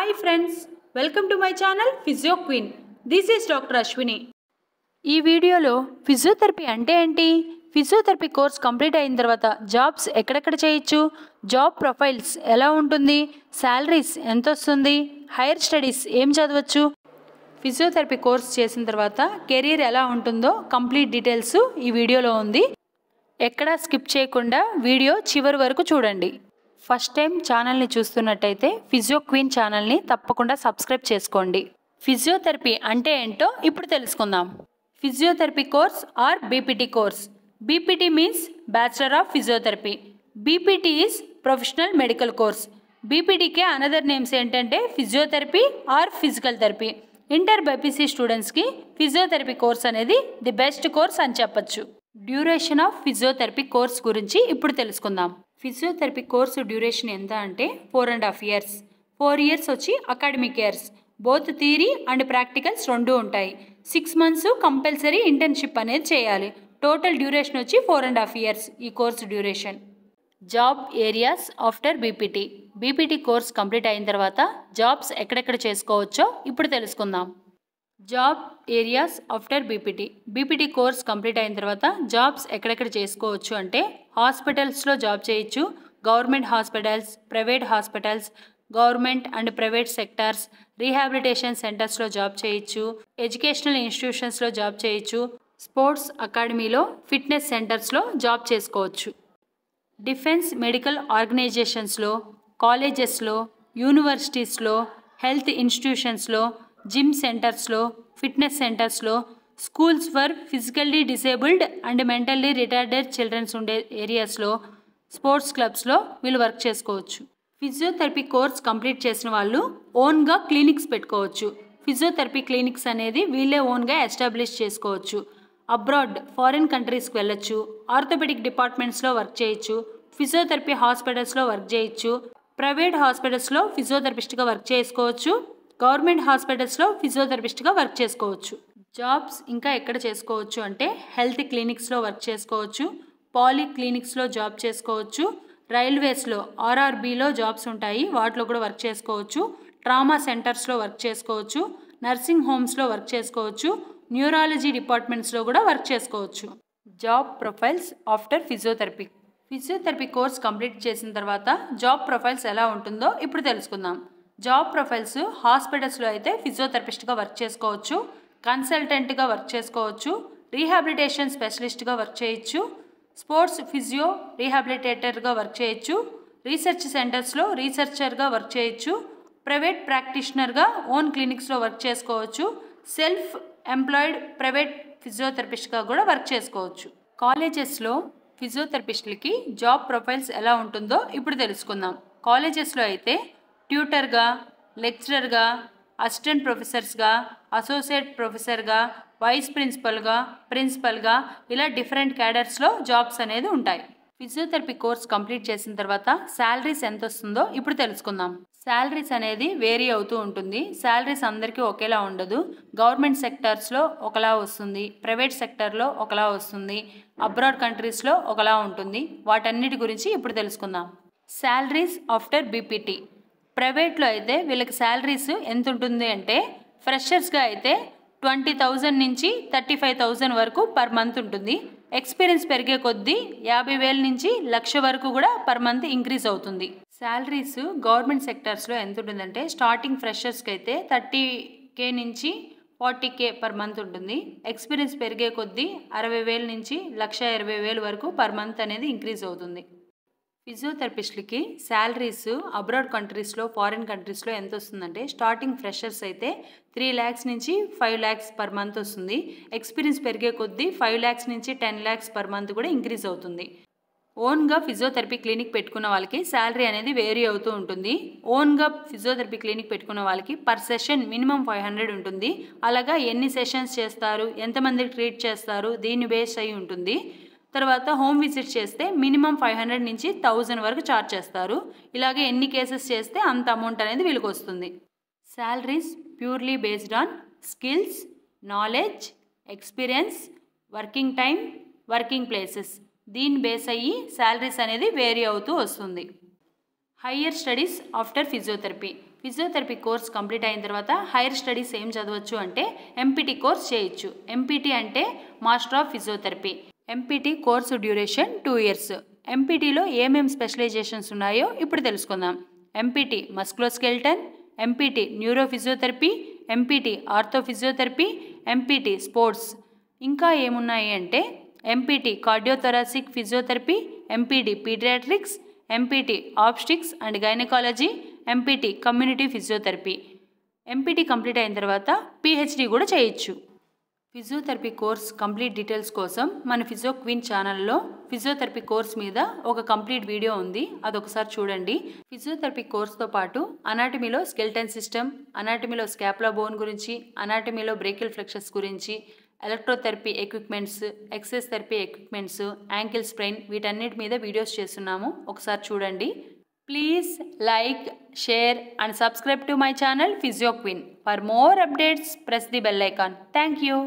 Hi friends, welcome to my channel Physio Queen. This is Dr. Ashwini. ఈ వీడియోలో physiotherapy అంటే ఏంటి, physiotherapy course complete అయిన తర్వాత జాబ్స్ ఎక్కడెక్కడ చేయొచ్చు, జాబ్ ప్రొఫైల్స్ ఎలా ఉంటుంది, శాలరీస్ ఎంత వస్తుంది, హైయర్ స్టడీస్ ఏం చదవచ్చు, ఫిజియోథెరపీ కోర్స్ చేసిన తర్వాత కెరీర్ ఎలా ఉంటుందో కంప్లీట్ డీటెయిల్స్ ఈ వీడియోలో ఉంది. ఎక్కడా స్కిప్ చేయకుండా వీడియో చివరి వరకు చూడండి. ఫస్ట్ టైం ఛానల్ని చూస్తున్నట్టయితే ఫిజియో క్వీన్ ఛానల్ని తప్పకుండా సబ్స్క్రైబ్ చేసుకోండి. ఫిజియోథెరపీ అంటే ఏంటో ఇప్పుడు తెలుసుకుందాం. Physiotherapy course or BPT course. BPT means bachelor of physiotherapy. BPT is professional medical course. బీపీటీకే అనదర్ నేమ్స్ ఏంటంటే physiotherapy or physical therapy. Inter BiPC స్టూడెంట్స్కి ఫిజియోథెరపీ కోర్స్ అనేది ది బెస్ట్ కోర్స్ అని చెప్పచ్చు. డ్యూరేషన్ ఆఫ్ ఫిజియోథెరపీ కోర్స్ గురించి ఇప్పుడు తెలుసుకుందాం. Physiotherapy course duration ఎంత అంటే 4.5 years. 4 years వచ్చి academic years. Both theory and practicals రెండు ఉంటాయి. 6 months కంపల్సరీ ఇంటర్న్షిప్ అనేది చేయాలి. టోటల్ డ్యూరేషన్ వచ్చి 4.5 years ఈ course duration. Job areas after BPT. BPT course complete అయిన తర్వాత జాబ్స్ ఎక్కడెక్కడ చేసుకోవచ్చో ఇప్పుడు తెలుసుకుందాం. Job areas after BPT. BPT course complete అయిన తర్వాత జాబ్స్ ఎక్కడెక్కడ చేసుకోవచ్చు అంటే హాస్పిటల్స్లో జాబ్ చేయొచ్చు. Government hospitals, private hospitals, government and private sectors, rehabilitation సెంటర్స్లో జాబ్ చేయొచ్చు. ఎడ్యుకేషనల్ ఇన్స్టిట్యూషన్స్లో జాబ్ చేయొచ్చు. స్పోర్ట్స్ అకాడమీలో, ఫిట్నెస్ సెంటర్స్లో జాబ్ చేసుకోవచ్చు. డిఫెన్స్ మెడికల్ ఆర్గనైజేషన్స్లో, కాలేజెస్లో, యూనివర్సిటీస్లో, హెల్త్ ఇన్స్టిట్యూషన్స్లో, జిమ్ సెంటర్స్లో, ఫిట్నెస్ సెంటర్స్లో, schools for physically disabled and mentally retarded childrens ఉండే ఏరియాస్లో, స్పోర్ట్స్ క్లబ్స్లో వీళ్ళు వర్క్ చేసుకోవచ్చు. ఫిజియోథెరపీ కోర్స్ కంప్లీట్ చేసిన వాళ్ళు ఓన్గా క్లినిక్స్ పెట్టుకోవచ్చు. ఫిజియోథెరపీ క్లినిక్స్ అనేది వీళ్ళే ఓన్గా ఎస్టాబ్లిష్ చేసుకోవచ్చు. అబ్రాడ్ ఫారిన్ కంట్రీస్కి వెళ్ళొచ్చు. ఆర్థోపెడిక్ డిపార్ట్మెంట్స్లో వర్క్ చేయొచ్చు. ఫిజియోథెరపీ హాస్పిటల్స్లో వర్క్ చేయొచ్చు. ప్రైవేట్ హాస్పిటల్స్లో ఫిజియోథెరపిస్ట్గా వర్క్ చేసుకోవచ్చు. గవర్నమెంట్ హాస్పిటల్స్లో ఫిజియోథెరపిస్ట్గా వర్క్ చేసుకోవచ్చు. జాబ్స్ ఇంకా ఎక్కడ చేసుకోవచ్చు అంటే హెల్త్ క్లినిక్స్లో వర్క్ చేసుకోవచ్చు. పాలీ క్లినిక్స్లో జాబ్ చేసుకోవచ్చు. రైల్వేస్లో ఆర్ఆర్బీలో జాబ్స్ ఉంటాయి, వాటిలో కూడా వర్క్ చేసుకోవచ్చు. ట్రామా సెంటర్స్లో వర్క్ చేసుకోవచ్చు. నర్సింగ్ హోమ్స్లో వర్క్ చేసుకోవచ్చు. న్యూరాలజీ డిపార్ట్మెంట్స్లో కూడా వర్క్ చేసుకోవచ్చు. Job profiles after physiotherapy. Physiotherapy course complete చేసిన తర్వాత జాబ్ ప్రొఫైల్స్ ఎలా ఉంటుందో ఇప్పుడు తెలుసుకుందాం. జాబ్ ప్రొఫైల్స్ హాస్పిటల్స్లో అయితే ఫిజియోథెరపిస్ట్గా వర్క్ చేసుకోవచ్చు. కన్సల్టెంట్గా వర్క్ చేసుకోవచ్చు. రీహాబిలిటేషన్ స్పెషలిస్ట్గా వర్క్ చేయొచ్చు. స్పోర్ట్స్ ఫిజియో రీహాబిలిటేటర్గా వర్క్ చేయొచ్చు. రీసెర్చ్ సెంటర్స్లో రీసెర్చర్గా వర్క్ చేయొచ్చు. ప్రైవేట్ ప్రాక్టీషనర్గా ఓన్ క్లినిక్స్లో వర్క్ చేసుకోవచ్చు. సెల్ఫ్ ఎంప్లాయిడ్ ప్రైవేట్ ఫిజియోథెరపిస్ట్గా కూడా వర్క్ చేసుకోవచ్చు. కాలేజెస్లో ఫిజియోథెరపిస్టులకి జాబ్ ప్రొఫైల్స్ ఎలా ఉంటుందో ఇప్పుడు తెలుసుకుందాం. కాలేజెస్లో అయితే ట్యూటర్గా, లెక్చరర్గా, అసిస్టెంట్ ప్రొఫెసర్స్గా, అసోసియేట్ ప్రొఫెసర్గా, వైస్ ప్రిన్సిపల్గా ఇలా డిఫరెంట్ క్యాడర్స్లో జాబ్స్ అనేది ఉంటాయి. ఫిజియోథెరపీ కోర్స్ కంప్లీట్ చేసిన తర్వాత శాలరీస్ ఎంత వస్తుందో ఇప్పుడు తెలుసుకుందాం. శాలరీస్ అనేది వేరీ అవుతూ ఉంటుంది. శాలరీస్ అందరికీ ఒకేలా ఉండదు. గవర్నమెంట్ సెక్టార్స్లో ఒకలా వస్తుంది, ప్రైవేట్ సెక్టార్లో ఒకలా వస్తుంది, అబ్రాడ్ కంట్రీస్లో ఒకలా ఉంటుంది. వాటన్నిటి గురించి ఇప్పుడు తెలుసుకుందాం. Salaries after BPT. ప్రైవేట్లో అయితే వీళ్ళకి శాలరీస్ ఎంత ఉంటుంది అంటే ఫ్రెషర్స్గా అయితే 20,000 నుంచి 35,000 వరకు పర్ మంత్ ఉంటుంది. ఎక్స్పీరియన్స్ పెరిగే కొద్దీ 50,000 నుంచి 1,00,000 వరకు కూడా పర్ మంత్ ఇంక్రీజ్ అవుతుంది. శాలరీస్ గవర్నమెంట్ సెక్టార్స్లో ఎంత ఉంటుందంటే స్టార్టింగ్ ఫ్రెషర్స్కి అయితే 30K నుంచి 40K పర్ మంత్ ఉంటుంది. ఎక్స్పీరియన్స్ పెరిగే కొద్దీ 60,000 నుంచి 1,20,000 వరకు పర్ మంత్ అనేది ఇంక్రీజ్ అవుతుంది. ఫిజియోథెరపిస్ట్లకి శాలరీస్ అబ్రాడ్ కంట్రీస్లో, ఫారిన్ కంట్రీస్లో ఎంత వస్తుందంటే స్టార్టింగ్ ఫ్రెషర్స్ అయితే 3 lakhs నుంచి 5 lakhs పర్ మంత్ వస్తుంది. ఎక్స్పీరియన్స్ పెరిగే కొద్దీ 5 lakhs నుంచి 10 lakhs పర్ మంత్ కూడా ఇంక్రీజ్ అవుతుంది. ఓన్గా ఫిజియోథెరపీ క్లినిక్ పెట్టుకున్న వాళ్ళకి శాలరీ అనేది వేరీ అవుతూ ఉంటుంది. ఓన్గా ఫిజియోథెరపీ క్లినిక్ పెట్టుకున్న వాళ్ళకి పర్ సెషన్ మినిమం 500 ఉంటుంది. అలాగా ఎన్ని సెషన్స్ చేస్తారు, ఎంతమందికి ట్రీట్ చేస్తారు దీన్ని బేస్ అయి ఉంటుంది. తర్వాత హోమ్ విజిట్ చేస్తే మినిమం 500 నుంచి 1000 వరకు ఛార్జ్ చేస్తారు. ఇలాగే ఎన్ని కేసెస్ చేస్తే అంత అమౌంట్ అనేది వీళ్ళకి వస్తుంది. Salaries purely based on skills, knowledge, experience, working time, working places దీన్ని బేస్ అయ్యి శాలరీస్ అనేది వేరీ అవుతూ వస్తుంది. Higher studies after physiotherapy. Physiotherapy course complete అయిన తర్వాత హైయర్ స్టడీస్ ఏం చదవచ్చు అంటే ఎంపీటీ కోర్స్ చేయొచ్చు. ఎంపీటీ అంటే master of physiotherapy. MPT course duration 2 years. ఎంపీటీలో ఏమేం స్పెషలైజేషన్స్ ఉన్నాయో ఇప్పుడు తెలుసుకుందాం. MPT musculoskeletal, MPT neuro physiotherapy, MPT ortho physiotherapy, MPT sports. ఇంకా ఏమున్నాయి అంటే MPT cardiothoracic physiotherapy, MPT paediatrics, MPT obstetrics and gynaecology, MPT community physiotherapy. MPT complete అయిన తర్వాత పీహెచ్డీ కూడా చేయొచ్చు. ఫిజియోథెరపీ కోర్స్ కంప్లీట్ డీటెయిల్స్ కోసం మన ఫిజియో క్వీన్ ఛానల్లో ఫిజియోథెరపీ కోర్స్ మీద ఒక కంప్లీట్ వీడియో ఉంది, అదొకసారి చూడండి. ఫిజియోథెరపీ కోర్స్తో పాటు అనాటమీలో స్కెల్టన్ సిస్టమ్, అనాటమీలో స్కాపులా బోన్ గురించి, అనాటమీలో బ్రేకిల్ ఫ్లెక్సెస్ గురించి, electrotherapy equipments, exercise therapy equipments, ankle sprain వీటన్నిటి మీద వీడియోస్ చేస్తున్నాము, ఒకసారి చూడండి. Please like, share and subscribe to my channel Physio Queen. For more updates, press the bell icon. Thank you.